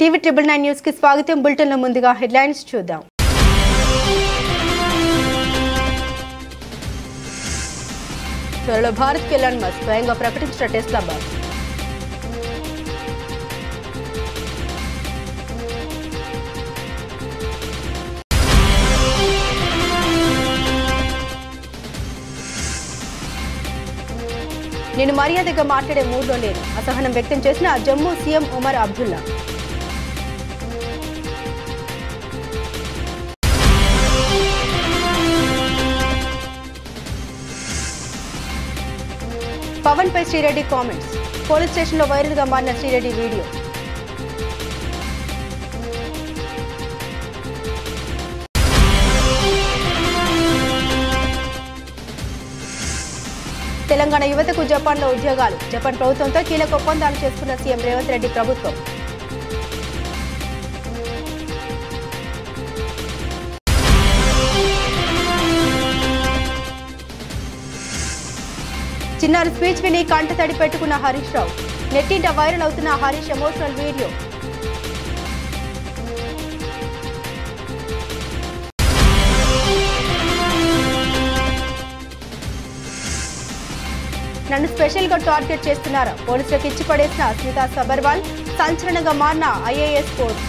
TV 9 news కి స్వాగతం. Bulletin లో ముందుగా హెడ్లైన్స్ చూద్దాం. త్వరలో భారత్కి ఎలాన్ మస్క్ స్వయంగా ప్రకటించిన టెస్లా బస్. నేను మర్యాదగా మాట్లాడే మూడ్లో లేను, అసహనం వ్యక్తం చేసిన జమ్మూ సీఎం ఉమర్ అబ్దుల్లా. పవన్ పై శ్రీరెడ్డి కామెంట్స్. పోలీస్ స్టేషన్లో వైరల్ గా మారిన శ్రీరెడ్డి వీడియో. తెలంగాణ యువతకు జపాన్లో ఉద్యోగాలు. జపాన్ ప్రభుత్వంతో కీలక ఒప్పందాలు చేసుకున్న సీఎం రేవంత్ రెడ్డి ప్రభుత్వం. చిన్నారి స్పీచ్ విని కంటతడి పెట్టుకున్న హరీష్ రావు. నెట్టింట వైరల్ అవుతున్న హరీష్ ఎమోషనల్ వీడియో. నన్ను స్పెషల్ గా టార్గెట్ చేస్తున్నారా? పోలీసులకు ఇచ్చి పడేసిన స్మితా సబర్వాల్. సంచలనంగా మారిన ఐఏఎస్ పోస్ట్.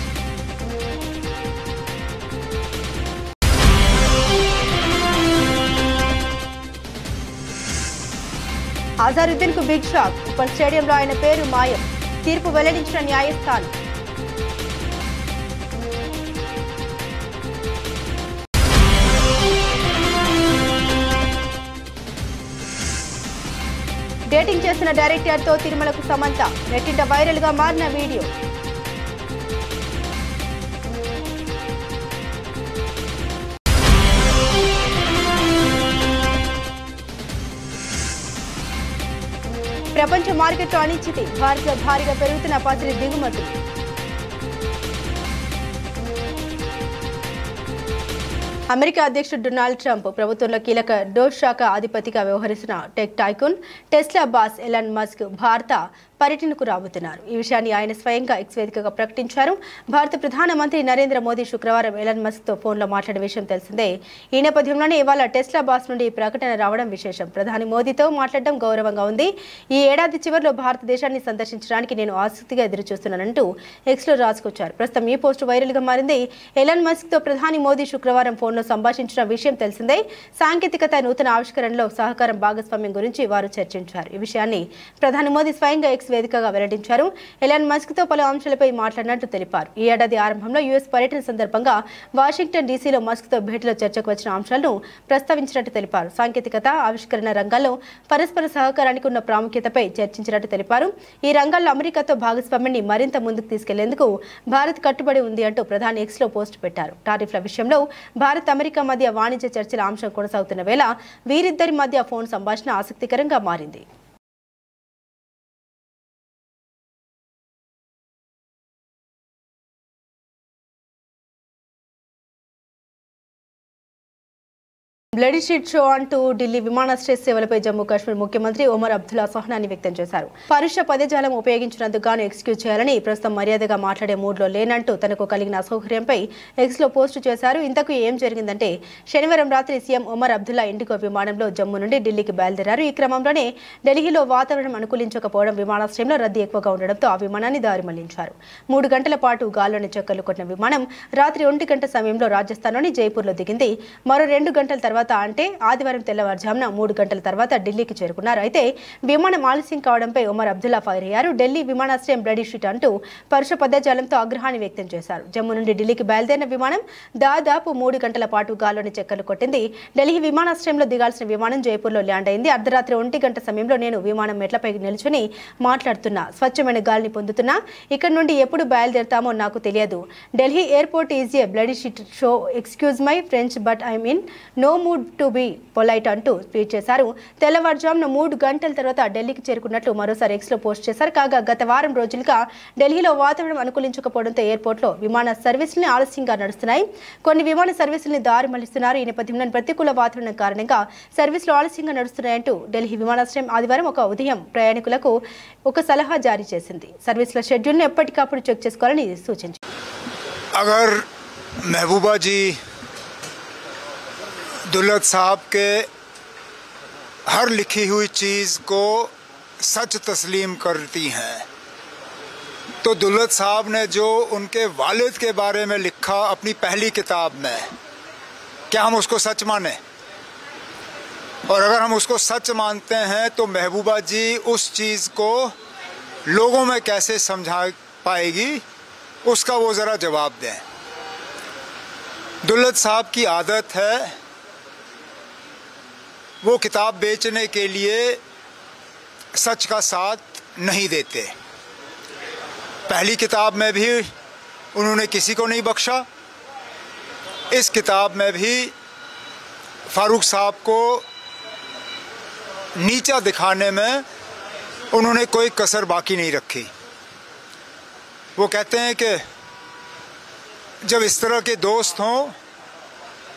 అజారుద్దీన్ కు బిగ్ షాక్. ఉప్పల్ స్టేడియంలో ఆయన పేరు మాయం. తీర్పు వెల్లడించిన న్యాయస్థానం. డేటింగ్ చేసిన డైరెక్టర్ తో తిరుమలకు సమంత. నెట్టింట వైరల్ గా మారిన వీడియో. ప్రపంచ మార్కెట్లో అనిశ్చితి. భారత్లో భారీగా పెరుగుతున్న పసిడి దిగుమతులు. అమెరికా అధ్యక్షుడు డొనాల్డ్ ట్రంప్ ప్రభుత్వంలో కీలక డోస్ శాఖ అధిపతిగా వ్యవహరిస్తున్న tech tycoon Tesla boss Elon Musk భారత పర్యటనకు రాబోతున్నారు. ఈ విషయాన్ని ఆయన స్వయంగా ఎక్స్ వేదికగా ప్రకటించారు. భారత ప్రధానమంత్రి నరేంద్ర మోదీ శుక్రవారం ఎలాన్ మస్క్ తో ఫోన్లో మాట్లాడిన విషయం తెలిసిందే. ఈ నేపథ్యంలోనే ఇవాళ టెస్లా బాస్ నుండి ప్రకటన రావడం విశేషం. ప్రధాని మోదీతో మాట్లాడడం గౌరవంగా ఉంది. ఈ ఏడాది చివరిలో భారతదేశాన్ని సందర్శించడానికి నేను ఆసక్తిగా ఎదురుచూస్తున్నానంటూ ఎక్స్ లో రాసుకొచ్చారు. ప్రస్తుతం ఈ పోస్టు వైరల్ గా మారింది. ఎలాన్ మస్క్ తో ప్రధాని మోదీ శుక్రవారం ఫోన్లో సంభాషించిన విషయం తెలిసిందే. సాంకేతికత, నూతన ఆవిష్కరణలో సహకారం, భాగస్వామ్యం గురించి వారు చర్చించారు. ఈ విషయాన్ని ప్రధాని మోదీ స్వయంగా ఎక్స్ వేదికగా వెల్లడించారు. ఎలాన్ మస్క్ తో పలు అంశాలపై మాట్లాడినట్టు తెలిపారు. ఈ ఏడాది ఆరంభంలో యుఎస్ పర్యటన సందర్భంగా వాషింగ్టన్ డీసీలో మస్క్ తో భేటీలో చర్చకు వచ్చిన అంశాలను ప్రస్తావించినట్టు తెలిపారు. సాంకేతికత, ఆవిష్కరణ రంగాల్లో పరస్పర సహకారానికి ఉన్న ప్రాముఖ్యతపై చర్చించినట్టు తెలిపారు. ఈ రంగాల్లో అమెరికాతో భాగస్వామ్యాన్ని మరింత ముందుకు తీసుకెళ్లేందుకు భారత్ కట్టుబడి ఉంది అంటూ ప్రధాని ఎక్స్ లో పోస్ట్ పెట్టారు. టారిఫ్ల విషయంలో భారత్, అమెరికా మధ్య వాణిజ్య చర్చల అంశం కొనసాగుతున్న వేళ వీరిద్దరి మధ్య ఫోన్ సంభాషణ ఆసక్తికరంగా మారింది. బ్లడీ షీట్ షో అంటూ ఢిల్లీ విమానాశ్రయ సేవలపై జమ్మూ కాశ్మీర్ ముఖ్యమంత్రి ఉమర్ అబ్దుల్లా అసహనాన్ని వ్యక్తం చేశారు. పరుష పదజాలం ఉపయోగించినందుకు గాను ఎక్స్క్యూజ్ చేయాలని, ప్రస్తుతం మర్యాదగా మాట్లాడే మూడ్లో లేనంటూ తనకు కలిగిన అసౌకర్యంపై ఎక్స్ లో పోస్టు చేశారు. ఇంతకు ఏం జరిగిందంటే, శనివారం రాత్రి సీఎం ఉమర్ అబ్దుల్లా ఇండిగో విమానంలో జమ్మూ నుండి ఢిల్లీకి బయలుదేరారు. ఈ క్రమంలోనే ఢిల్లీలో వాతావరణం అనుకూలించకపోవడం, విమానాశ్రయంలో రద్దీ ఎక్కువగా ఉండడంతో ఆ విమానాన్ని దారి మళ్లించారు. 3 గంటల పాటు గాల్లోని చక్కర్లు కొట్టిన విమానం రాత్రి 1 గంట సమయంలో రాజస్థాన్లోని జైపూర్లో దిగింది. మరో 2 గంటల తర్వాత అంటే ఆదివారం తెల్లవారుజామున 3 గంటల తర్వాత ఢిల్లీకి చేరుకున్నారు. అయితే విమానం ఆలస్యం కావడంపై ఉమర్ అబ్దుల్లా ఫైర్ అయ్యారు. ఢిల్లీ విమానాశ్రయం బ్లడీ షీట్ అంటూ పరుష పదజాలంతో ఆగ్రహాన్ని వ్యక్తం చేశారు. జమ్మూ నుండి ఢిల్లీకి బయలుదేరిన విమానం దాదాపు 3 గంటల పాటు గాల్లోని చక్కర్లు కొట్టింది. ఢిల్లీ విమానాశ్రయంలో దిగాల్సిన విమానం జైపూర్లో ల్యాండ్ అయింది. అర్ధరాత్రి 1 గంట సమయంలో నేను విమానం మెట్లపై నిల్చుని మాట్లాడుతున్నా, స్వచ్ఛమైన గాలిని పొందుతున్నా. ఇక్కడ నుండి ఎప్పుడు బయలుదేరుతామో నాకు తెలియదు. Delhi airport is a bloody shit show. Excuse my French but I mean no mood mood to be polite అంటూ ట్వీట్ చేశారు. తెల్లవారుజామున 3 గంటల తర్వాత ఢిల్లీకి చేరుకున్నట్లు మరోసారి ఎక్స్లో పోస్ట్ చేశారు. కాగా గత వారం రోజులుగా ఢిల్లీలో వాతావరణం అనుకూలించకపోవడంతో ఎయిర్పోర్ట్లో విమాన సర్వీసులు ఆలస్యంగా నడుస్తున్నాయి. కొన్ని విమాన సర్వీసుల్ని దారి మళ్లిస్తున్నారు. ఈ నేపథ్యంలో ప్రతికూల వాతావరణం కారణంగా సర్వీసులు ఆలస్యంగా నడుస్తున్నాయంటూ ఢిల్లీ విమానాశ్రయం ఆదివారం ఒక ఉదయం ప్రయాణికులకు ఒక సలహా జారీ చేసింది. సర్వీసుల షెడ్యూల్ను ఎప్పటికప్పుడు చెక్ చేసుకోవాలని సూచించింది. अगर महबूबा जी दुल्हत साहब के हर लिखी हुई चीज़ को सच तस्लीम करती हैं तो दुल्हत साहब ने जो उनके वालिद के बारे में लिखा अपनी पहली किताब में, क्या हम उसको सच माने? और अगर हम उसको सच मानते हैं तो महबूबा जी उस चीज़ को लोगों में कैसे समझा पाएगी, उसका वो ज़रा जवाब दें। दुल्हत साहब की आदत है वो किताब बेचने के लिए सच का साथ नहीं देते। पहली किताब में भी उन्होंने किसी को नहीं बख्शा, इस किताब में भी फारूक साहब को नीचा दिखाने में उन्होंने कोई कसर बाकी नहीं रखी। वो कहते हैं कि जब इस तरह के दोस्त हों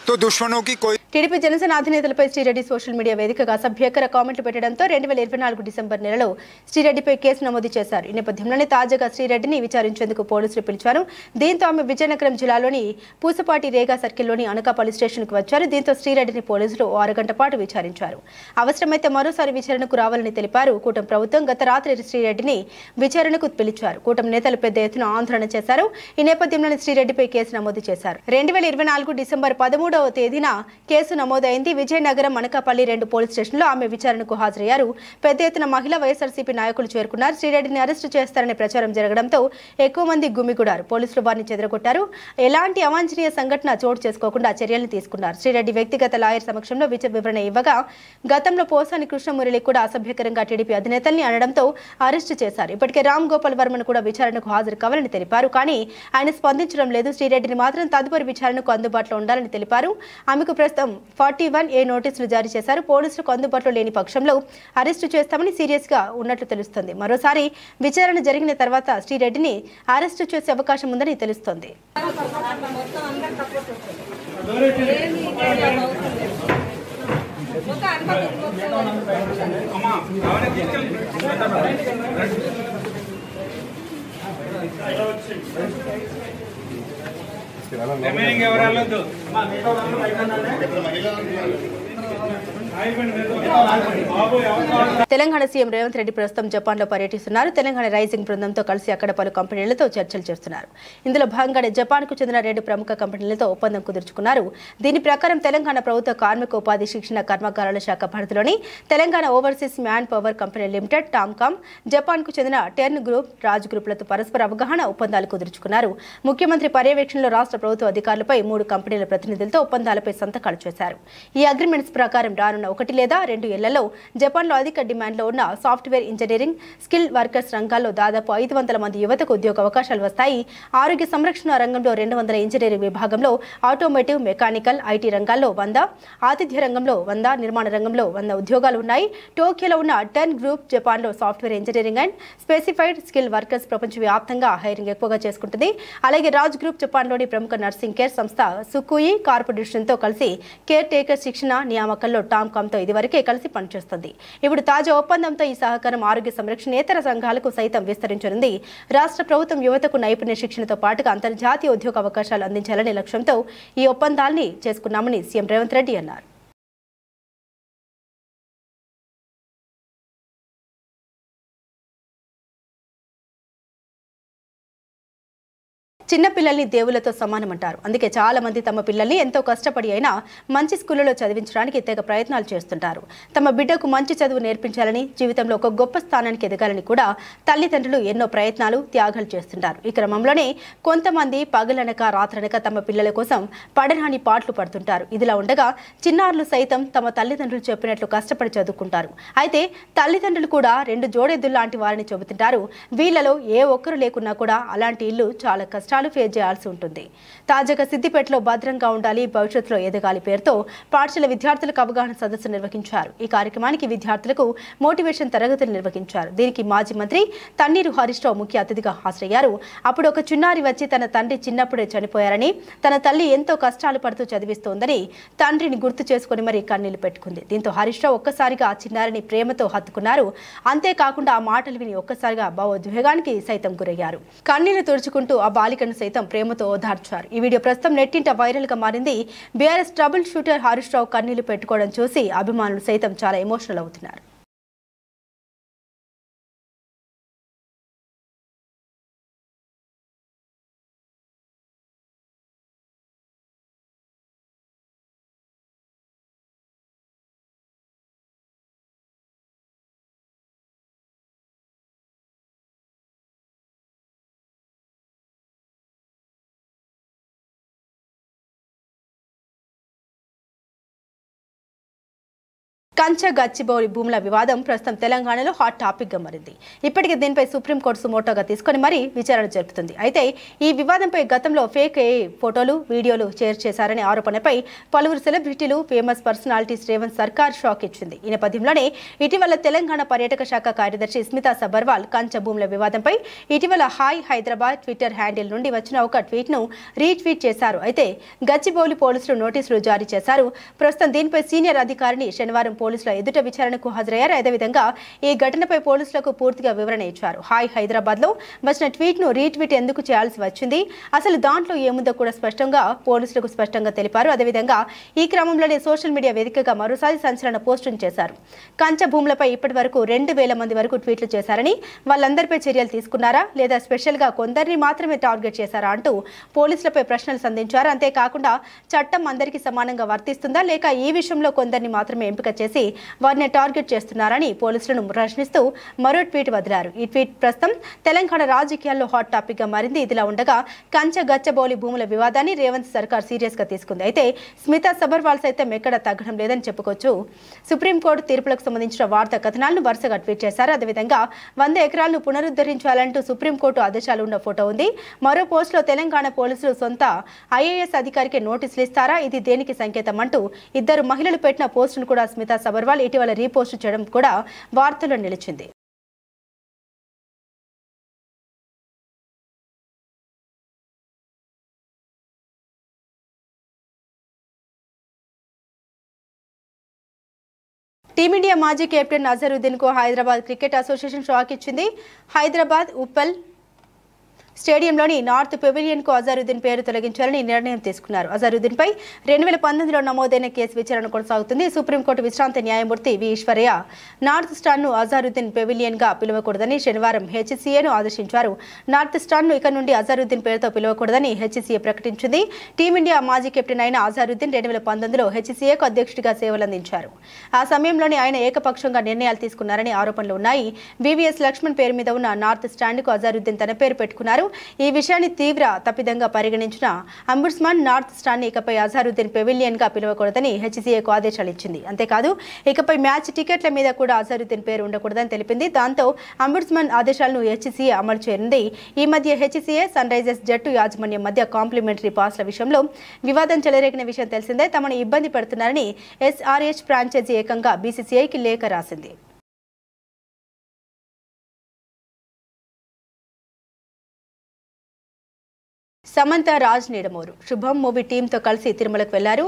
तो दुश्मनों की कोई టీడీపీ జనసేన అధినేతలపై శ్రీరెడ్డి సోషల్ మీడియా వేదికగా అసభ్యకర కామెంట్లు పెట్టడంతో 2024 డిసెంబర్ నెలలో శ్రీరెడ్డిపై కేసు నమోదు చేశారు. ఈ నేపథ్యంలోనే తాజాగా శ్రీరెడ్డిని విచారించేందుకు పోలీసులు పిలిచారు. దీంతో ఆమె విజయనగరం జిల్లాలోని పూసపాటి రేగా సర్కిల్లోని అనకాపల్లి స్టేషన్కు వచ్చారు. దీంతో శ్రీరెడ్డిని పోలీసులు 6 గంటల పాటు విచారించారు. అవసరమైతే మరోసారి విచారణకు రావాలని తెలిపారు. కూటమి ప్రభుత్వం గత రాత్రి శ్రీరెడ్డిని విచారణకు పిలిచారు. కూటమి నేతలు పెద్ద ఎత్తున ఆందోళన చేశారు. ఈ నేపథ్యంలోనే శ్రీరెడ్డిపై కేసు నమోదు చేశారు. 2024 డిసెంబర్ 13వ తేదీన కేసు నమోదైంది. విజయనగరం అనకాపల్లి 2 పోలీస్ స్టేషన్లో ఆమె విచారణకు హాజరయ్యారు. పెద్ద ఎత్తున మహిళా వైఎస్ఆర్సీపీ నాయకులు చేరుకున్నారు. శ్రీరెడ్డిని అరెస్టు చేస్తారనే ప్రచారం జరగడంతో ఎక్కువ మంది గుమిగూడారు. పోలీసులు వారిని చెదరగొట్టారు. ఎలాంటి అవాంఛనీయ సంఘటన చోటు చేసుకోకుండా చర్యలు తీసుకున్నారు. శ్రీరెడ్డి వ్యక్తిగత లాయర్ సమక్షంలో వివరణ ఇవ్వగా గతంలో పోసాని కృష్ణమురళి కూడా అసభ్యకరంగా టీడీపీ అధినేతల్ని అనడంతో అరెస్టు చేశారు. ఇప్పటికే రామ్ గోపాల్ వర్మను కూడా విచారణకు హాజరు కావాలని తెలిపారు. కానీ ఆయన స్పందించడం లేదు. శ్రీరెడ్డిని మాత్రం తదుపరి విచారణకు అందుబాటులో ఉండాలని తెలిపారు. ఆమెకు ప్రస్తుతం 41A నోటీసులు జారీ చేశారు. పోలీసులకు అందుబాటులో లేని పక్షంలో అరెస్టు చేస్తామని సీరియస్ గా ఉన్నట్లు తెలుస్తోంది. మరోసారి విచారణ జరిగిన తర్వాత శ్రీరెడ్డిని అరెస్టు చేసే అవకాశం ఉందని తెలుస్తోంది. తెలంగాణ సీఎం రేవంత్ రెడ్డి ప్రస్తుతం జపాన్లో పర్యటిస్తున్నారు. తెలంగాణ రైజింగ్ బృందంతో కలిసి అక్కడ పలు కంపెనీలతో చర్చలు చేస్తున్నారు. ఇందులో భాగంగానే జపాన్కు చెందిన 2 ప్రముఖ కంపెనీలతో ఒప్పందం కుదుర్చుకున్నారు. దీని ప్రకారం తెలంగాణ ప్రభుత్వ కార్మిక ఉపాధి శిక్షణ కర్మాగారాల శాఖ పరిధిలోని Telangana overseas manpower company limited TOMCOM, జపాన్కు చెందిన టెర్న్ గ్రూప్, రాజ్ గ్రూపులతో పరస్పర అవగాహన ఒప్పందాలు కుదుర్చుకున్నారు. ముఖ్యమంత్రి పర్యవేక్షణలో రాష్ట్ర ప్రభుత్వ అధికారులపై 3 కంపెనీల ప్రతినిధులతో ఒప్పందాలపై సంతకాలు చేశారు. ఈ అగ్రిమెంట్స్ ప్రకారం రానున్న 1 లేదా 2 ఏళ్లలో జపాన్లో అధిక డిమాండ్లో ఉన్న సాఫ్ట్వేర్ ఇంజనీరింగ్, స్కిల్ వర్కర్స్ రంగాల్లో దాదాపు 500 మంది యువతకు ఉద్యోగ అవకాశాలు వస్తాయి. ఆరోగ్య సంరక్షణ రంగంలో 200, ఇంజనీరింగ్ విభాగంలో ఆటోమోటివ్, మెకానికల్, ఐటీ రంగాల్లో 100, ఆతిథ్య రంగంలో 100, నిర్మాణ రంగంలో 100 ఉద్యోగాలు ఉన్నాయి. టోక్యోలో ఉన్న టెర్న్ గ్రూప్ జపాన్లో software engineering and specified skill workers ప్రపంచవ్యాప్తంగా హైరింగ్ ఎక్కువగా చేసుకుంటుంది. అలాగే రాజ్ గ్రూప్ జపాన్లోని ప్రముఖ నర్సింగ్ కేర్ సంస్థ సుకుయి కార్పొరేషన్తో కలిసి కేర్ టేకర్ శిక్షణ నియామకంలో టామ్కామ్తో ఇదివరకే కలిసి పనిచేస్తుంది. ఇప్పుడు తాజా ఒప్పందంతో ఈ సహకారం ఆరోగ్య సంరక్షణేతర సంఘాలకు సైతం విస్తరించనుంది. రాష్ట్ర ప్రభుత్వం యువతకు నైపుణ్య శిక్షణతో పాటుగా అంతర్జాతీయ ఉద్యోగ అవకాశాలు అందించాలనే లక్ష్యంతో ఈ ఒప్పందాల్ని చేసుకున్నామని సీఎం రేవంత్ రెడ్డి అన్నారు. చిన్న పిల్లల్ని దేవులతో సమానమంటారు. అందుకే చాలా మంది తమ పిల్లల్ని ఎంతో కష్టపడి అయినా మంచి స్కూళ్లలో చదివించడానికి తెగ ప్రయత్నాలు చేస్తుంటారు. తమ బిడ్డకు మంచి చదువు నేర్పించాలని, జీవితంలో ఒక గొప్ప స్థానానికి ఎదగాలని కూడా తల్లిదండ్రులు ఎన్నో ప్రయత్నాలు, త్యాగాలు చేస్తుంటారు. ఈ క్రమంలోనే కొంతమంది పగలనక రాత్రనక తమ పిల్లల కోసం పడరాని పాటలు పడుతుంటారు. ఇదిలా ఉండగా చిన్నారులు సైతం తమ తల్లిదండ్రులు చెప్పినట్లు కష్టపడి చదువుకుంటారు. అయితే తల్లిదండ్రులు కూడా 2 జోడెద్దులు లాంటి వారిని చెబుతుంటారు. వీళ్ళలో ఏ ఒక్కరు లేకున్నా కూడా అలాంటి ఇల్లు చాలా కష్టం కష్టాలు ఫేస్ చేయాల్సి ఉంటుంది. తాజాగా సిద్దిపేటలో భద్రంగా ఉండాలి, భవిష్యత్తులో ఎదగాలి పేరుతో పాఠశాల విద్యార్థులకు అవగాహన సదస్సు నిర్వహించారు. ఈ కార్యక్రమానికి విద్యార్థులకు మోటివేషన్ తరగతులు నిర్వహించారు. దీనికి మాజీ మంత్రి తన్నీరు హరీష్ రావు ముఖ్య అతిథిగా హాజరయ్యారు. అప్పుడు ఒక చిన్నారి వచ్చి తన తండ్రి చిన్నప్పుడే చనిపోయారని, తన తల్లి ఎంతో కష్టాలు పడుతూ చదివిస్తోందని తండ్రిని గుర్తు చేసుకుని మరీ కన్నీళ్లు పెట్టుకుంది. దీంతో హరీష్ రావు ఒక్కసారిగా ఆ చిన్నారిని ప్రేమతో హత్తుకున్నారు. అంతేకాకుండా ఆ మాటలు విని ఒక్కసారిగా భావోద్వేగానికి సైతం గురయ్యారు. కన్నీళ్లు తుడుచుకుంటూ ఆ బాలికను సైతం ప్రేమతో ఓదార్చారు. ఈ వీడియో ప్రస్తుతం నెట్టింట వైరల్ గా మారింది. BRS trouble shooter Harish Rao కన్నీళ్లు పెట్టుకోవడం చూసి అభిమానులు సైతం చాలా ఎమోషనల్ అవుతున్నారు. కంచ గచ్చిబౌలి భూముల వివాదం ప్రస్తుతం తెలంగాణలో హాట్ టాపిక్ గా మారింది. ఇప్పటికే దీనిపై సుప్రీంకోర్టు సుమోటోగా తీసుకుని మరీ విచారణ జరుపుతుంది. అయితే ఈ వివాదంపై గతంలో ఫేక్ ఫోటోలు, వీడియోలు షేర్ చేశారనే ఆరోపణపై పలువురు సెలబ్రిటీలు, ఫేమస్ పర్సనాలిటీస్ రేవంత్ సర్కార్ షాక్ ఇచ్చింది. ఈ నేపథ్యంలోనే ఇటీవల తెలంగాణ పర్యాటక శాఖ కార్యదర్శి స్మితా సబర్వాల్ కంచ భూముల వివాదంపై ఇటీవల హాయ్ హైదరాబాద్ ట్విట్టర్ హ్యాండిల్ నుండి వచ్చిన ఒక ట్వీట్ ను రీట్వీట్ చేశారు. అయితే గచ్చిబౌలి పోలీసులు నోటీసులు జారీ చేశారు. ప్రస్తుతం దీనిపై సీనియర్ అధికారిని శనివారం పోలీసుల ఎదుట విచారణకు హాజరయ్యారు. అదేవిధంగా ఈ ఘటనపై పోలీసులకు పూర్తిగా వివరణ ఇచ్చారు. హాయ్ హైదరాబాద్ లో వచ్చిన ట్వీట్ ను రీట్వీట్ ఎందుకు చేయాల్సి వచ్చింది, అసలు దాంట్లో ఏముందో కూడా పోలీసులకు స్పష్టంగా తెలిపారు. అదేవిధంగా ఈ క్రమంలోనే సోషల్ మీడియా వేదికగా మరోసారి సంచలన పోస్టును చేశారు. కంచ భూములపై ఇప్పటి వరకు 2000 మంది వరకు ట్వీట్లు చేశారని, వాళ్ళందరిపై చర్యలు తీసుకున్నారా లేదా స్పెషల్ గా కొందరిని మాత్రమే టార్గెట్ చేశారా అంటూ పోలీసులపై ప్రశ్నలు సంధించారు. అంతేకాకుండా చట్టం అందరికీ సమానంగా వర్తిస్తుందా లేక ఈ విషయంలో కొందరిని మాత్రమే ఎంపిక చేసి వారిని టార్గెట్ చేస్తున్నారని పోలీసులను ప్రశ్నిస్తూ మరో ట్వీట్ వదిలారు. ఈ ట్వీట్ ప్రస్తుతం తెలంగాణ రాజకీయాల్లో హాట్ టాపిక్ గా మారింది. ఇదిలా ఉండగా కంచ గచ్చబౌలి భూముల వివాదాన్ని రేవంత్ సర్కార్ సీరియస్ గా తీసుకుంది. అయితే స్మితా సబర్వాల్ సైతం ఎక్కడ తగ్గడం లేదని చెప్పుకోవచ్చు. సుప్రీంకోర్టు తీర్పులకు సంబంధించిన వార్తా కథనాలను వరుసగా ట్వీట్ చేశారు. అదేవిధంగా 100 ఎకరాలను పునరుద్ధరించాలంటూ సుప్రీంకోర్టు ఆదేశాలు ఉన్న ఫోటో ఉంది. మరో పోస్టులో తెలంగాణ పోలీసులు సొంత ఐఏఎస్ అధికారికి నోటీసులు ఇస్తారా, ఇది దేనికి సంకేతం అంటూ ఇద్దరు మహిళలు పెట్టిన పోస్టును కూడా స్మితా సబర్వాల్ ఇటీవల రీపోస్ట్ చేయడం కూడా వార్తల్లో నిలిచింది. టీమిండియా మాజీ కెప్టెన్ అజరుద్దీన్ కు హైదరాబాద్ క్రికెట్ అసోసియేషన్ షాక్ ఇచ్చింది. హైదరాబాద్ ఉప్పల్ స్టేడియంలోని నార్త్ పెవిలియన్ కు అజరుద్దీన్ పేరు తొలగించాలని నిర్ణయం తీసుకున్నారు. అజరుద్దీన్ పై 2019లో నమోదైన కేసు విచారణ కొనసాగుతుంది. సుప్రీంకోర్టు విశ్రాంత న్యాయమూర్తి వి ఈశ్వరయ్య నార్త్ స్టార్ ను అజరుద్దీన్ పెవిలియన్ గా పిలవకూడదని శనివారం హెచ్సీఏను ఆదేశించారు. నార్త్ స్టార్ ను ఇక నుండి అజరుద్దీన్ పేరుతో పిలవకూడదని హెచ్సీఏ ప్రకటించింది. టీమిండియా మాజీ కెప్టెన్ అయిన అజరుద్దీన్ 2019లో హెచ్సీఏకు అధ్యక్షుడిగా సేవలందించారు. ఆ సమయంలోనే ఆయన ఏకపక్షంగా నిర్ణయాలు తీసుకున్నారని ఆరోపణలు ఉన్నాయి. వివిఎస్ లక్ష్మణ్ పేరు మీద ఉన్న నార్త్ స్టాండ్ కు అజరుద్దీన్ తన పేరు పెట్టుకున్నారు. ఈ విషయాన్ని తీవ్ర తప్పిదంగా పరిగణించిన అంబుడ్స్మన్ నార్త్ స్టార్ ని ఇకపై అజరుద్దీన్ పెవిలియన్ గా పిలవకూడదని హెచ్సీఏకు ఆదేశాలు ఇచ్చింది. అంతేకాదు ఇకపై మ్యాచ్ టికెట్ల మీద కూడా అజరుద్దీన్ పేరు ఉండకూడదని తెలిపింది. దాంతో అంబుడ్స్మన్ ఆదేశాలను హెచ్సీఏ అమలు చేయనుంది. ఈ మధ్య హెచ్సీఏ సన్ రైజర్స్ జట్టు యాజమాన్యం మధ్య కాంప్లిమెంటరీ పాస్ల విషయంలో వివాదం చెలరేగిన విషయం తెలిసిందే. తమను ఇబ్బంది పెడుతున్నారని ఎస్ఆర్హెచ్ ఫ్రాంచైజీ ఏకంగా బీసీసీఐకి లేఖ రాసింది. సమంత రాజ్ నీడమూరు శుభం మూవీ టీంతో కలిసి తిరుమలకు వెళ్లారు.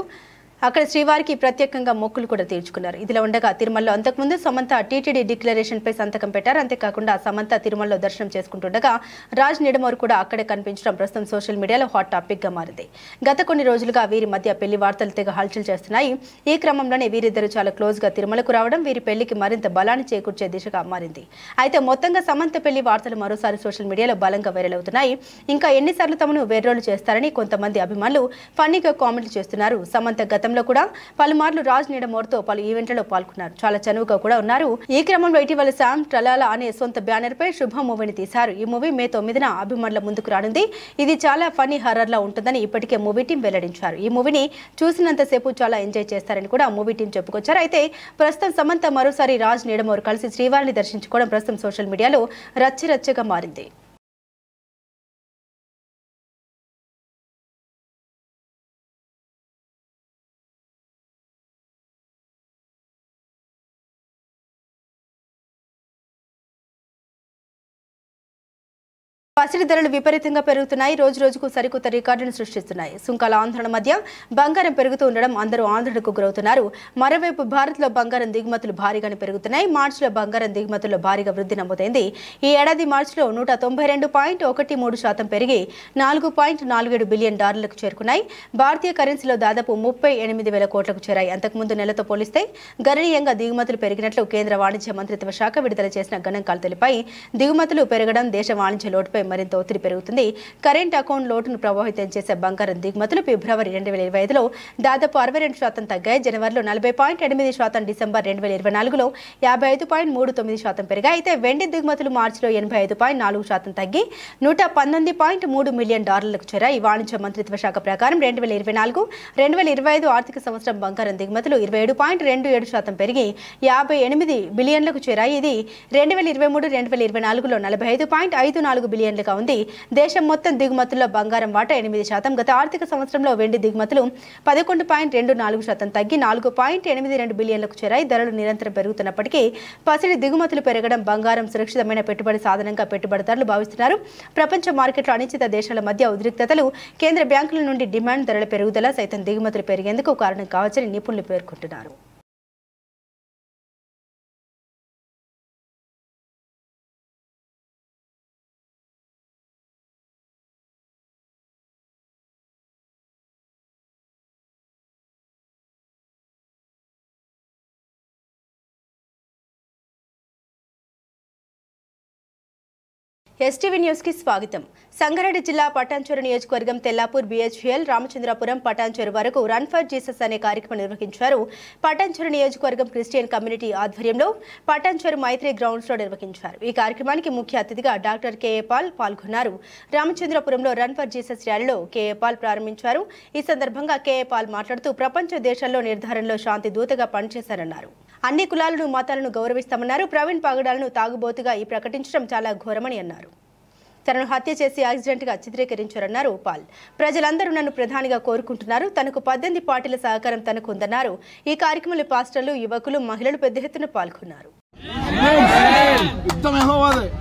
అక్కడ శ్రీవారికి ప్రత్యేకంగా మొక్కులు కూడా తీర్చుకున్నారు. ఇదిలా ఉండగా తిరుమలలో అంతకుముందు సమంత టీటీడీ డిక్లరేషన్ పై సంతకం పెట్టారు. అంతేకాకుండా సమంత తిరుమలలో దర్శనం చేసుకుంటుండగా రాజ్ నిడమోర్ కూడా అక్కడే కనిపించడం ప్రస్తుతం సోషల్ మీడియాలో హాట్ టాపిక్ గా మారింది. గత కొన్ని రోజులుగా వీరి మధ్య పెళ్లి వార్తలు తెగ హల్చల్ చేస్తున్నాయి. ఈ క్రమంలోనే వీరిద్దరూ చాలా క్లోజ్ గా తిరుమలకు రావడం వీరి పెళ్లికి మరింత బలాన్ని చేకూర్చే దిశగా మారింది. అయితే మొత్తంగా సమంత పెళ్లి వార్తలు మరోసారి సోషల్ మీడియాలో బలంగా వైరల్ అవుతున్నాయి. ఇంకా ఎన్నిసార్లు తమను వేర్రోలు చేస్తారని కొంతమంది అభిమానులు ఫన్నీగా కామెంట్లు చేస్తున్నారు. సమంత గతంలో కూడా పలుమార్లు రాజ్ నీడమోర్తో పలు ఈవెంట్లలో పాల్గొన్నారు. చాలా చనువుగా కూడా ఉన్నారు. ఈ క్రమంలో ఇటీవల శామ్ ట్రలాలా అనే సొంత బ్యానర్ పై శుభ మూవీని తీశారు. ఈ మూవీ మే 9న అభిమానుల ముందుకు రానుంది. ఇది చాలా ఫన్నీ హర్రర్ లా ఉంటుందని ఇప్పటికే మూవీ టీం వెల్లడించారు. ఈ మూవీని చూసినంతసేపు చాలా ఎంజాయ్ చేస్తారని కూడా మూవీ టీం చెప్పుకొచ్చారు. అయితే ప్రస్తుతం సమంత మరోసారి రాజ్ నీడమోర్ కలిసి శ్రీవారిని దర్శించుకోవడం ప్రస్తుతం సోషల్ మీడియాలో రచ్చరచ్చగా మారింది. పసిడి ధరలు విపరీతంగా పెరుగుతున్నాయి. రోజు రోజుకు సరికొత్త రికార్డును సృష్టిస్తున్నాయి. సుంకాల ఆందోళన మధ్య బంగారం పెరుగుతూ ఉండడం అందరూ ఆందోళనకు గురవుతున్నారు. మరోవైపు భారత్లో బంగారం దిగుమతులు భారీగానే పెరుగుతున్నాయి. మార్చిలో బంగారం దిగుమతుల్లో భారీగా వృద్ధి నమోదైంది. ఈ ఏడాది మార్చిలో 192.13% పెరిగి $4.47 బిలియన్ చేరుకున్నాయి. భారతీయ కరెన్సీలో దాదాపు 38,000 కోట్లకు చేరాయి. అంతకుముందు నెలతో పోలిస్తే గణనీయంగా దిగుమతులు పెరిగినట్లు కేంద్ర వాణిజ్య మంత్రిత్వ శాఖ విడుదల చేసిన గణాంకాలు తెలిపాయి. దిగుమతులు పెరగడం దేశ వాణిజ్య లోటుపై మరింత ఒత్తిడి పెరుగుతుంది. కరెంట్ అకౌంట్ లోటును ప్రభావితం చేసే బంగారం దిగుమతులు ఫిబ్రవరి 2025లో దాదాపు 62% తగ్గాయి. జనవరిలో 40.8%, డిసెంబర్ 2024లో 55.39% పెరిగాయి. అయితే వెండి దిగుమతులు మార్చిలో 85.4% తగ్గి $119.3 మిలియన్ చేరాయి. వాణిజ్య మంత్రిత్వ శాఖ ప్రకారం 2024-2025 ఆర్థిక సంవత్సరం బంగారం దిగుమతులు 27.27% పెరిగి $58 బిలియన్లకు చేరాయి. ఇది 2023-2024లో 45.54 బిలియన్లుగా ఉంది. దేశం మొత్తం దిగుమతుల్లో బంగారం వాటా 8%. గత ఆర్థిక సంవత్సరంలో వెండి దిగుమతులు 11.24% తగ్గి $4.82 బిలియన్లకు చేరాయి. ధరలు నిరంతరం పెరుగుతున్నప్పటికీ పసిడి దిగుమతులు పెరగడం బంగారం సురక్షితమైన పెట్టుబడి సాధనంగా పెట్టుబడిదారులు భావిస్తున్నారు. ప్రపంచ మార్కెట్లో అనిశ్చిత దేశాల మధ్య ఉద్రిక్తతలు, కేంద్ర బ్యాంకుల నుండి డిమాండ్ ధరల పెరుగుదల సైతం దిగుమతులు పెరిగేందుకు కారణం కావచ్చని నిపుణులు పేర్కొంటున్నారు. ఎస్టీవీ న్యూస్ కి స్వాగతం. సంగారెడ్డి జిల్లా పటాన్చెరు నియోజకవర్గం తెల్లాపూర్, BHVL, రామచంద్రపురం, పటాన్చెరు వరకు రన్ ఫర్ జీసస్ అనే కార్యక్రమం నిర్వహించారు. పటాన్చెరు నియోజకవర్గం క్రిస్టియన్ కమ్యూనిటీ ఆధ్వర్యంలో పటాన్చెరు మైత్రి గ్రౌండ్స్ లో నిర్వహించారు. ఈ కార్యక్రమానికి ముఖ్య అతిథిగా డాక్టర్ KA పాల్ పాల్గొన్నారు. రామచంద్రపురంలో రన్ ఫర్ జీసస్ ర్యాలీలో KA పాల్ ప్రారంభించారు. ఈ సందర్భంగా KA పాల్ మాట్లాడుతూ ప్రపంచ దేశాల్లో నిర్ధారణలో శాంతి దూతగా పనిచేశారన్నారు. అన్ని కులాలను, మతాలను గౌరవిస్తామన్నారు. ప్రవీణ్ పగడాలను తాగుబోతుగా ప్రకటించడం చాలా ఘోరమని అన్నారు. తనను హత్య చేసి యాక్సిడెంట్ గా చిత్రీకరించారన్నారు పాల్. ప్రజలందరూ నన్ను ప్రధానిగా కోరుకుంటున్నారు. తనకు 18 పార్టీల సహకారం తనకు ఉందన్నారు. ఈ కార్యక్రమంలో పాస్టర్లు, యువకులు, మహిళలు పెద్ద ఎత్తున పాల్గొన్నారు.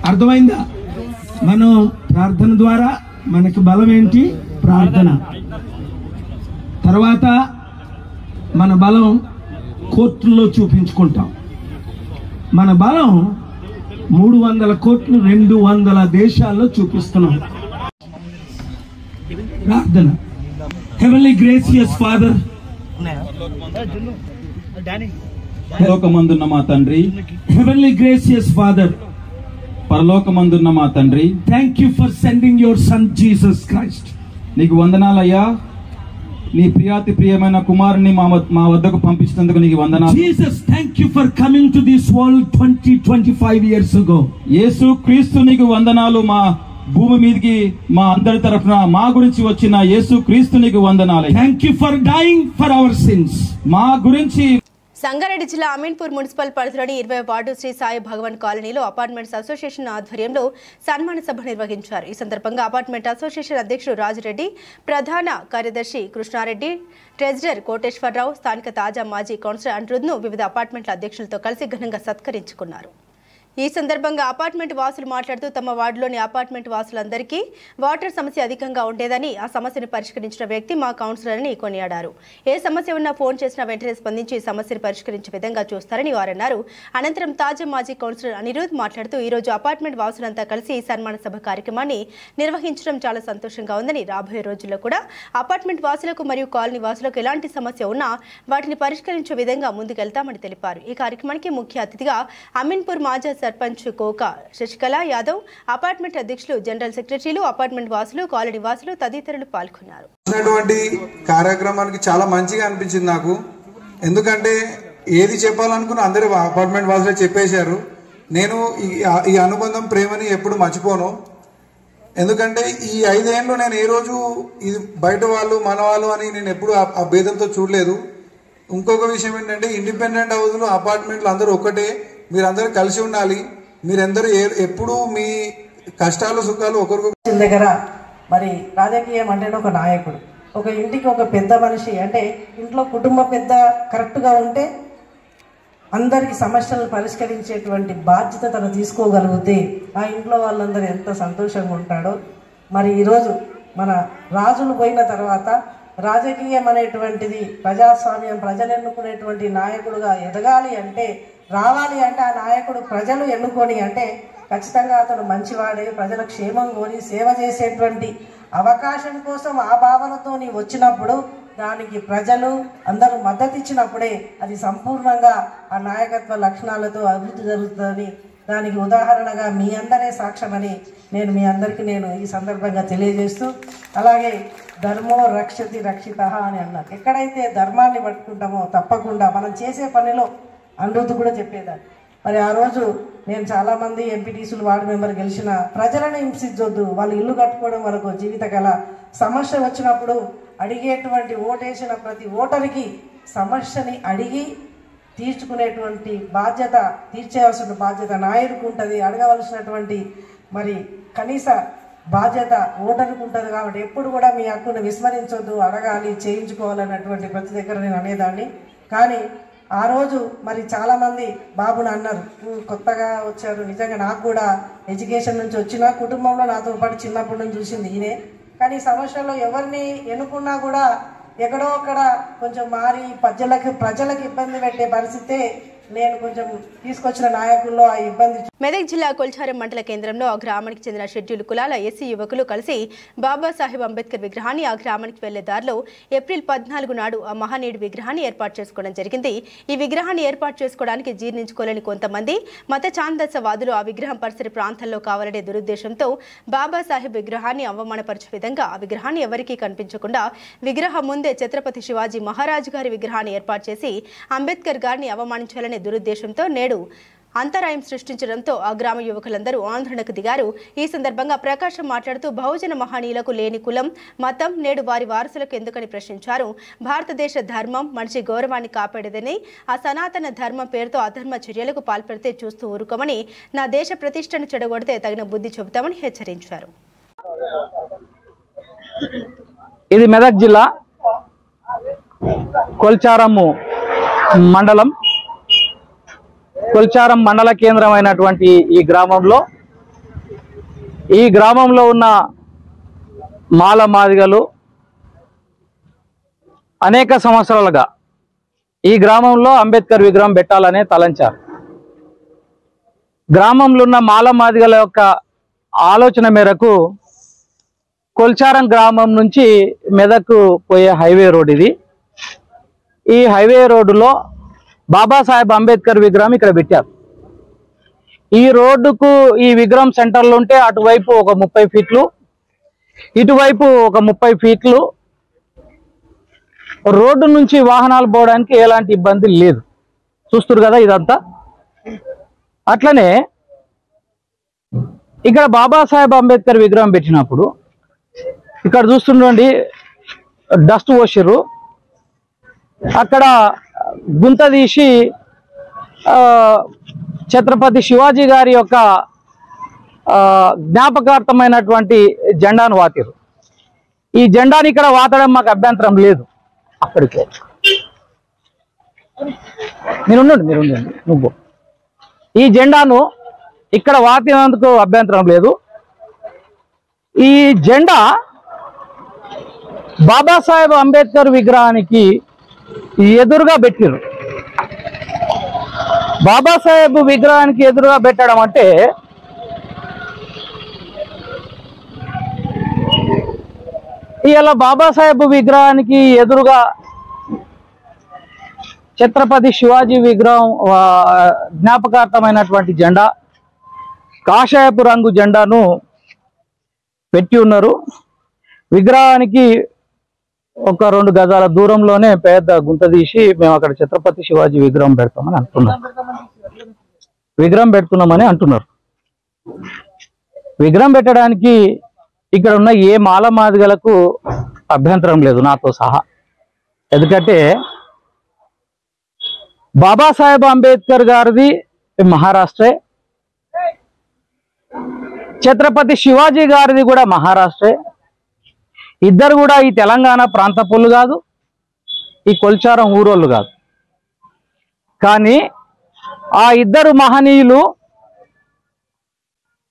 అర్థమైందా? మనం ప్రార్థన ద్వారా మనకి బలం ఏంటి? ప్రార్థన. తర్వాత మన బలం కోర్టుల్లో చూపించుకుంటాం. మన బలం 300 కోట్లు 200 దేశాల్లో చూపిస్తున్నాం. ప్రార్థన. హెవెన్లీ గ్రేసియస్ ఫాదర్, పరలోకమందున్న మా తండ్రి, హెవెన్లీ గ్రేసియస్ ఫాదర్, పరలోకమందున్న మా తండ్రి, thank you for sending your son Jesus Christ. నీకు వందనాలయ్యా. నీ ప్రియాతి ప్రియమైన కుమారుని మా వద్దకు పంపించినందుకు నీకు వందనాలు. Jesus, thank you for coming to this world 25 years ago. యేసు క్రీస్తు నీకు వందనాలు. మా భూమి మీదకి మా అందరి తరఫున మా గురించి వచ్చిన యేసు క్రీస్తు నీకు వందనాలు. Thank you for dying for our sins. మా గురించి సంగారెడ్డి జిల్లా అమీన్పూర్ మున్సిపల్ పరిధిలోని 20వ వార్డు శ్రీ సాయి భగవాన్ కాలనీలో అపార్ట్మెంట్స్ అసోసియేషన్ ఆధ్వర్యంలో సన్మాన సభ నిర్వహించారు. ఈ సందర్భంగా అపార్ట్మెంట్ అసోసియేషన్ అధ్యక్షుడు రాజురెడ్డి, ప్రధాన కార్యదర్శి కృష్ణారెడ్డి, ట్రెజరర్ కోటేశ్వరరావు, స్థానిక తాజా మాజీ కౌన్సిలర్ అనిరుద్ను వివిధ అపార్ట్మెంట్ల అధ్యక్షులతో కలిసి ఘనంగా సత్కరించుకున్నారు. ఈ సందర్భంగా అపార్ట్మెంట్ వాసులు మాట్లాడుతూ తమ వార్డులోని అపార్ట్మెంట్ వాసులందరికీ వాటర్ సమస్య అధికంగా ఉండేదని, ఆ సమస్యను పరిష్కరించిన వ్యక్తి మా కౌన్సిలర్ అని కొనియాడారు. ఏ సమస్య ఉన్నా ఫోన్ చేసినా వెంటనే స్పందించి సమస్యను పరిష్కరించే విధంగా చూస్తారని వారన్నారు. అనంతరం తాజా మాజీ కౌన్సిలర్ అనిరుద్ మాట్లాడుతూ ఈరోజు అపార్ట్మెంట్ వాసులంతా కలిసి ఈ సన్మాన సభ కార్యక్రమాన్ని నిర్వహించడం చాలా సంతోషంగా ఉందని, రాబోయే రోజుల్లో కూడా అపార్ట్మెంట్ వాసులకు మరియు కాలనీ వాసులకు ఎలాంటి సమస్య ఉన్నా వాటిని పరిష్కరించే విధంగా ముందుకెళ్తామని తెలిపారు. ఈ కార్యక్రమానికి ముఖ్య అతిథిగా అమీన్పూర్ మాజీ సర్పంచ్ కోకా శశికళ యాదవ్, అపార్ట్మెంట్ అధ్యక్షులు, జనరల్ సెక్రటరీలు, అపార్ట్మెంట్ వాసులు, కాలనీ వాసులు తదితరులు పాల్గొన్నారు. కార్యక్రమానికి చాలా మంచిగా అనిపించింది నాకు. ఎందుకంటే ఏది చెప్పాలనుకున్న అందరూ అపార్ట్మెంట్ వాసులే చెప్పేశారు. నేను ఈ అనుబంధం, ప్రేమని ఎప్పుడు మర్చిపోను. ఎందుకంటే ఈ 5 ఏళ్ళు నేను ఏ రోజు ఇది బయట వాళ్ళు మన వాళ్ళు అని నేను ఎప్పుడు ఆ భేదంతో చూడలేదు. ఇంకొక విషయం ఏంటంటే ఇండిపెండెంట్ హౌస్లు, అపార్ట్మెంట్లు అందరూ ఒక్కటే. మీరందరూ కలిసి ఉండాలి. మీరందరూ ఎప్పుడు మీ కష్టాలు సుఖాలు ఒకరికొకరు దగ్గర. మరి రాజకీయం అంటే ఒక నాయకుడు, ఒక ఇంటికి ఒక పెద్ద మనిషి, అంటే ఇంట్లో కుటుంబ పెద్ద కరెక్ట్గా ఉంటే అందరికి సమస్యలను పరిష్కరించేటువంటి బాధ్యత తను తీసుకోగలిగితే ఆ ఇంట్లో వాళ్ళందరూ ఎంత సంతోషంగా ఉంటాడో. మరి ఈరోజు మన రాజులు పోయిన తర్వాత రాజకీయం అనేటువంటిది ప్రజాస్వామ్యం, ప్రజలు ఎన్నుకునేటువంటి నాయకుడుగా ఎదగాలి అంటే, రావాలి అంటే ఆ నాయకుడు ప్రజలు ఎన్నుకొని అంటే ఖచ్చితంగా అతను మంచివాడే, ప్రజల క్షేమం కోరి సేవ చేసేటువంటి అవకాశం కోసం ఆ భావనతోని వచ్చినప్పుడు దానికి ప్రజలు అందరూ మద్దతు ఇచ్చినప్పుడే అది సంపూర్ణంగా ఆ నాయకత్వ లక్షణాలతో అభివృద్ధి జరుగుతుందని దానికి ఉదాహరణగా మీ అందరే సాక్ష్యమని మీ అందరికీ ఈ సందర్భంగా తెలియజేస్తూ, అలాగే ధర్మో రక్షతి రక్షిత అని అన్నారు. ఎక్కడైతే ధర్మాన్ని పట్టుకుంటామో తప్పకుండా మనం చేసే పనిలో అనిరుద్ధ్ కూడా చెప్పేదాన్ని. మరి ఆ రోజు నేను చాలామంది ఎంపీటీసీలు వార్డు మెంబర్ గెలిచిన ప్రజలను హింసించొద్దు, వాళ్ళు ఇల్లు కట్టుకోవడం వరకు జీవిత కళ, సమస్య వచ్చినప్పుడు అడిగేటువంటి ఓటేసిన ప్రతి ఓటరికి సమస్యని అడిగి తీర్చుకునేటువంటి బాధ్యత, తీర్చేయాల్సిన బాధ్యత నాయకుడికి ఉంటుంది. అడగవలసినటువంటి మరి కనీస బాధ్యత ఓటర్కి ఉంటుంది. కాబట్టి ఎప్పుడు కూడా మీ హక్కును విస్మరించొద్దు, అడగాలి, చేయించుకోవాలన్నటువంటి ప్రతి దగ్గర నేను అనేదాన్ని. కానీ ఆ రోజు మరి చాలామంది బాబుని అన్నారు, కొత్తగా వచ్చారు. నిజంగా నాకు కూడా ఎడ్యుకేషన్ నుంచి వచ్చిన కుటుంబంలో నాతో పాటు చిన్నప్పటి నుంచి చూసింది ఈయనే. కానీ సమస్యల్లో ఎవరిని ఎన్నుకున్నా కూడా ఎక్కడో అక్కడ కొంచెం మారి ప్రజలకు ఇబ్బంది పెట్టే పరిస్థితే నేను కొంచెం తీసుకొచ్చిన నాయకుల్లో ఆ ఇబ్బంది. మెదక్ జిల్లా కొల్చారం మండల కేంద్రంలో ఆ గ్రామానికి చెందిన షెడ్యూల్ కులాల ఎస్సీ యువకులు కలిసి బాబాసాహెబ్ అంబేద్కర్ విగ్రహాన్ని ఆ గ్రామానికి వెళ్లే దారిలో ఏప్రిల్ 14 నాడు ఆ మహనీయుడి విగ్రహాన్ని ఏర్పాటు చేసుకోవడం జరిగింది. ఈ విగ్రహాన్ని ఏర్పాటు చేసుకోవడానికి జీర్ణించుకోలేని కొంతమంది మత ఛాందసవాదులు ఆ విగ్రహం పరిసర ప్రాంతాల్లో కావాలనే దురుద్దేశంతో బాబాసాహెబ్ విగ్రహాన్ని అవమానపరిచే విధంగా ఆ విగ్రహాన్ని ఎవరికీ కనిపించకుండా విగ్రహం ముందే ఛత్రపతి శివాజీ మహారాజు గారి విగ్రహాన్ని ఏర్పాటు చేసి అంబేద్కర్ గారిని అవమానించాలనే దురుద్దేశంతో నేడు అంతరాయం సృష్టించడంతో ఆ గ్రామ యువకులందరూ ఆందోళనకు దిగారు. ఈ సందర్భంగా ప్రకాశం మాట్లాడుతూ బహుజన మహనీయులకు లేని కులం, మతం నేడు వారి వారసులకు ఎందుకని ప్రశ్నించారు. భారతదేశ ధర్మం మనిషి గౌరవాన్ని కాపాడేదని, ఆ సనాతన ధర్మం పేరుతో అధర్మ చర్యలకు పాల్పడితే చూస్తూ ఊరుకోమని, నా దేశ ప్రతిష్టను చెడగొడితే తగిన బుద్ధి చెబుతామని హెచ్చరించారు. ఇది మెదక్ జిల్లా కొల్చారము మండలం, కొల్చారం మండల కేంద్రమైనటువంటి ఈ గ్రామంలో ఉన్న మాల మాదిగలు అనేక సంవత్సరాలుగా ఈ గ్రామంలో అంబేద్కర్ విగ్రహం పెట్టాలనే తలంచారు. గ్రామంలో ఉన్న మాల మాదిగల యొక్క ఆలోచన మేరకు కొల్చారం గ్రామం నుంచి మెదక్ పోయే హైవే రోడ్ ఇది. ఈ హైవే రోడ్డులో బాబాసాహెబ్ అంబేద్కర్ విగ్రహం ఇక్కడ పెట్టారు. ఈ రోడ్డుకు ఈ విగ్రహం సెంటర్లో ఉంటే అటువైపు ఒక 30 ఫీట్లు, ఇటువైపు ఒక 30 ఫీట్లు రోడ్డు నుంచి వాహనాలు పోవడానికి ఎలాంటి ఇబ్బంది లేదు. చూస్తున్నారు కదా ఇదంతా. అట్లనే ఇక్కడ బాబాసాహెబ్ అంబేద్కర్ విగ్రహం పెట్టినప్పుడు ఇక్కడ చూస్తుండండి డస్ట్ పోసిర్రు, అక్కడ గుంత తీసి ఛత్రపతి శివాజీ గారి యొక్క జ్ఞాపకార్థమైనటువంటి జెండాను వాతిరు. ఈ జెండాని ఇక్కడ వాతడం మాకు అభ్యంతరం లేదు. అక్కడికి మీరుండండి నువ్వు ఈ జెండాను ఇక్కడ వాతినందుకు అభ్యంతరం లేదు. ఈ జెండా బాబాసాహెబ్ అంబేద్కర్ విగ్రహానికి ఎదురుగా పెట్టిరు. బాబాసాహెబ్ విగ్రహానికి ఎదురుగా పెట్టడం అంటే ఇలా బాబాసాహెబ్ విగ్రహానికి ఎదురుగా ఛత్రపతి శివాజీ విగ్రహం జ్ఞాపకార్థమైనటువంటి జెండా, కాషాయపు రంగు జెండాను పెట్టి ఉన్నారు. విగ్రహానికి ఒక 2 గజాల దూరంలోనే పెద్ద గుంత తీసి మేము అక్కడ ఛత్రపతి శివాజీ విగ్రహం పెడతామని అంటున్నారు. విగ్రహం పెడుతున్నామని అంటున్నారు. విగ్రహం పెట్టడానికి ఇక్కడ ఉన్న ఏ మాల మాదిగలకు అభ్యంతరం లేదు, నాతో సహా. ఎందుకంటే బాబాసాహెబ్ అంబేద్కర్ గారిది మహారాష్ట్రే, ఛత్రపతి శివాజీ గారిది కూడా మహారాష్ట్రే. ఇద్దరు కూడా ఈ తెలంగాణ ప్రాంత పొల్లు కాదు, ఈ కొల్చారం ఊరోళ్ళు కాదు. కానీ ఆ ఇద్దరు మహనీయులు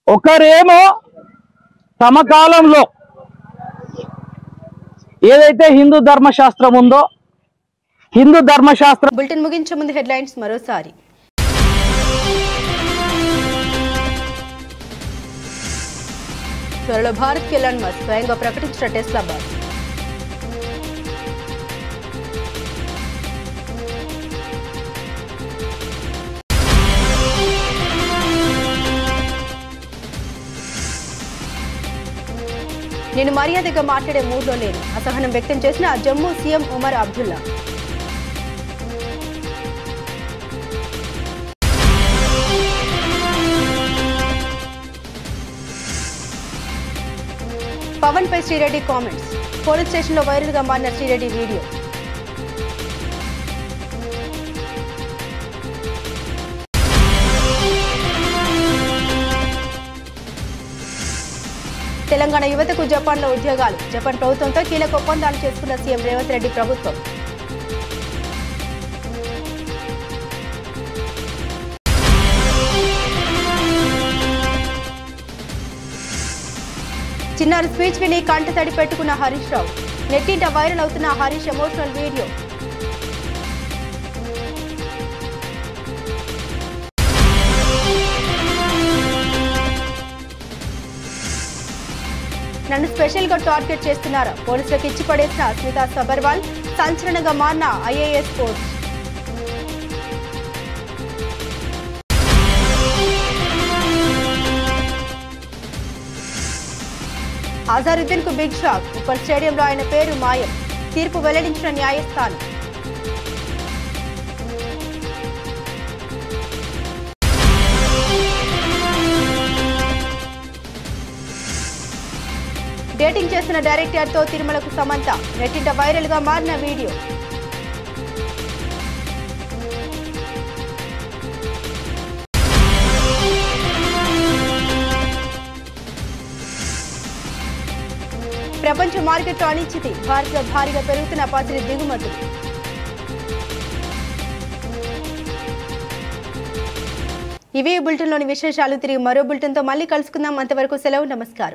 ఒకరేమో తమ కాలంలో ఏదైతే హిందూ ధర్మశాస్త్రం ఉందో హిందూ ధర్మశాస్త్రం. బులెటిన్ ముగించే ముందు హెడ్లైన్స్ మరోసారి. త్వరలో భారత్కి ఎలాన్ మస్క్ స్వయంగా ప్రకటించిన టెస్లా బస్. నేను మర్యాదగా మాట్లాడే మూడ్లో లేను, అసహనం వ్యక్తం చేసిన జమ్మూ సీఎం ఉమర్ అబ్దుల్లా. పవన్ పై శ్రీరెడ్డి కామెంట్స్. పోలీస్ స్టేషన్లో వైరల్ గా మారిన శ్రీరెడ్డి వీడియో. తెలంగాణ యువతకు జపాన్లో ఉద్యోగాలు. జపాన్ ప్రభుత్వంతో కీలక ఒప్పందాలు చేసుకున్న సీఎం రేవంత్ రెడ్డి ప్రభుత్వం. చిన్నారి స్పీచ్ విని కంటతడి పెట్టుకున్న హరీష్ రావు. నెట్టింట వైరల్ అవుతున్న హరీష్ ఎమోషనల్ వీడియో. నన్ను స్పెషల్ గా టార్గెట్ చేస్తున్నారా? పోలీసులకు ఇచ్చి పడేసిన స్మితా సబర్వాల్. సంచలనంగా మారిన ఐఏఎస్ పోస్ట్. అజారుద్దీన్ కు బిగ్ షాక్. ఉప్పల్ స్టేడియంలో ఆయన పేరు మాయం. తీర్పు వెల్లడించిన న్యాయస్థానం. డేటింగ్ చేసిన డైరెక్టర్ తో తిరుమలకు సమంత. నెట్టింట వైరల్ గా మారిన వీడియో. ప్రపంచ మార్కెట్లో అనిశ్చితి. భారత్లో భారీగా పెరుగుతున్న పసిడి దిగుమతులు. ఇవే బులెటిన్లోని విశేషాలు. తిరిగి మరో బులెటిన్తో మళ్ళీ కలుసుకుందాం. అంతవరకు సెలవు. నమస్కారం.